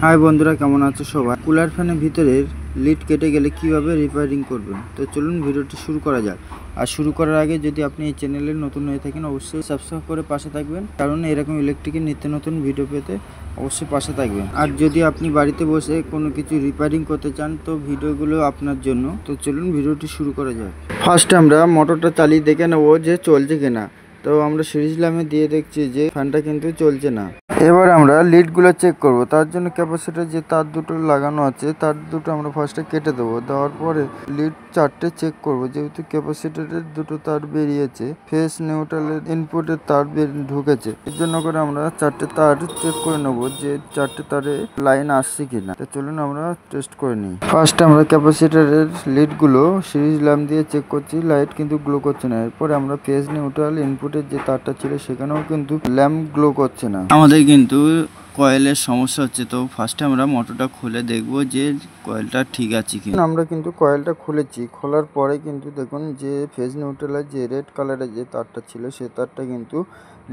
High বন্ধুরা, কেমন আছো সবাই? কুলার ফ্যানের ভিতরের লিড কেটে গেলে কিভাবে রিপেয়ারিং করবেন, তো চলুন ভিডিওটি শুরু করা যাক। আর শুরু করার আগে যদি আপনি এই চ্যানেলে নতুন হয়ে থাকেন অবশ্যই সাবস্ক্রাইব করে পাশে থাকবেন, কারণ এরকম ইলেকট্রিকের নিত্য নতুন ভিডিও পেতে অবশ্যই পাশে থাকবেন। আর যদি আপনি বাড়িতে বসে কোনো কিছু রিপেয়ারিং করতে চান তো ভিডিওগুলো আপনার জন্য। তো চলুন ভিডিওটি শুরু করা যাক। ফার্স্টে আমরা মোটরটা চালিয়ে দেখে নেবো যে চলছে কিনা। তো আমরা সিরিজ লাইনে দিয়ে দেখছি যে ফ্যানটা কিন্তু চলছে না। এবার আমরা লিডগুলো চেক করব। তার জন্য ক্যাপাসিটর যে তার দুটো লাগানো আছে তার দুটো আমরা ফার্স্টে কেটে দেবো। দেওয়ার পরে লিড চারটে চেক করব, যেহেতু ক্যাপাসিটরের দুটো তার বেরিয়েছে, ফেস নিউট্রালের ইনপুটের তার ঢুকেছে, এর জন্য করে আমরা চারটে তার চেক করে নেব যে চারটে তারে লাইন আসছে কিনা। তো চলুন আমরা টেস্ট করে নিই। ফার্স্ট আমরা ক্যাপাসিটরের লিডগুলো সিরিজ ল্যাম্প দিয়ে চেক করছি, লাইট কিন্তু গ্লো করছে না। এরপরে আমরা ফেস নিউট্রাল ইনপুটের যে তারটা ছিল সেখানেও কিন্তু ল্যাম্প গ্লো করছে না। আমাদের কিন্তু কয়েলের সমস্যা হচ্ছে। তো ফার্স্টে আমরা মোটরটা খুলে দেখবো যে কয়েলটা ঠিক আছে কি। আমরা কিন্তু কয়েলটা খুলেছি, খোলার পরে কিন্তু দেখুন যে ফেজ নিউট্রালের যে রেড কালারের যে তারটা ছিল সে তারটা কিন্তু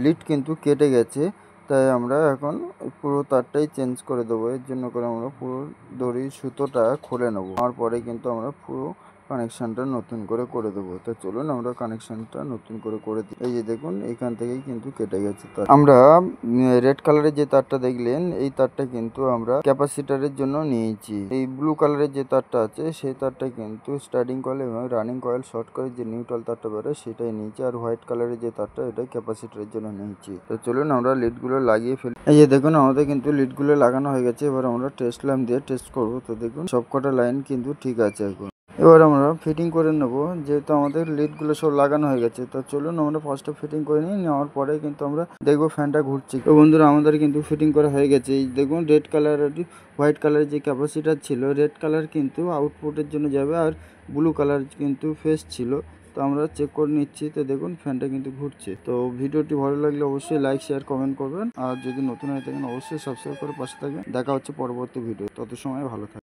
লিড কিন্তু কেটে গেছে। তাই আমরা এখন পুরো তারটাই চেঞ্জ করে দেবো। এর জন্য করে আমরা পুরো দড়ির সুতোটা খুলে নেবো। তারপরে কিন্তু আমরা পুরো কানেকশনটা নতুন করে দেবো। তো চলুন আমরা কানেকশনটা নতুন করে দিই। এই যে দেখুন এখান থেকেই কিন্তু কেটে গেছে তার। আমরা রেড কালারের যে তারটা দেখলেন এই তারটা কিন্তু আমরা ক্যাপাসিটরের জন্য নিয়েছি। এই ব্লু কালারের যে তারটা আছে সেই তারটা কিন্তু স্টার্টিং কয়েল এবং রানিং কয়েল শর্ট করে যে নিউট্রাল তারটা বেরোয় সেটাই নিয়েছি। আর হোয়াইট কালারের যে তারটা এটা ক্যাপাসিটরের জন্য নিয়েছি। তো চলুন আমরা লিডগুলো লাগিয়ে ফেলি। এই যে দেখুন আমাদের কিন্তু লিডগুলো লাগানো হয়ে গেছে। এবার আমরা টেস্ট ল্যাম্প দিয়ে টেস্ট করবো। তো দেখুন সবকটা লাইন কিন্তু ঠিক আছে এখন। এবার আমরা ফিটিং করে নেব, যেহেতু আমাদের লিডগুলো সব লাগানো হয়ে গেছে। তো চলুন আমরা ফার্স্টে ফিটিং করে নিই। নেওয়ার পরে কিন্তু আমরা দেখবো ফ্যানটা ঘুরছে। তো বন্ধুরা আমাদের কিন্তু ফিটিং করা হয়ে গেছে। এই দেখুন রেড কালারের হোয়াইট কালারের যে ক্যাপাসিটার ছিল, রেড কালার কিন্তু আউটপুটের জন্য যাবে আর ব্লু কালার কিন্তু ফেস ছিল। তো আমরা চেক করে নিচ্ছি। তো দেখুন ফ্যানটা কিন্তু ঘুরছে। তো ভিডিওটি ভালো লাগলে অবশ্যই লাইক শেয়ার কমেন্ট করবেন, আর যদি নতুন হয়ে থাকেন অবশ্যই সাবস্ক্রাইব করে পাশে থাকবেন। দেখা হচ্ছে পরবর্তী ভিডিও, তত সময় ভালো থাকবেন।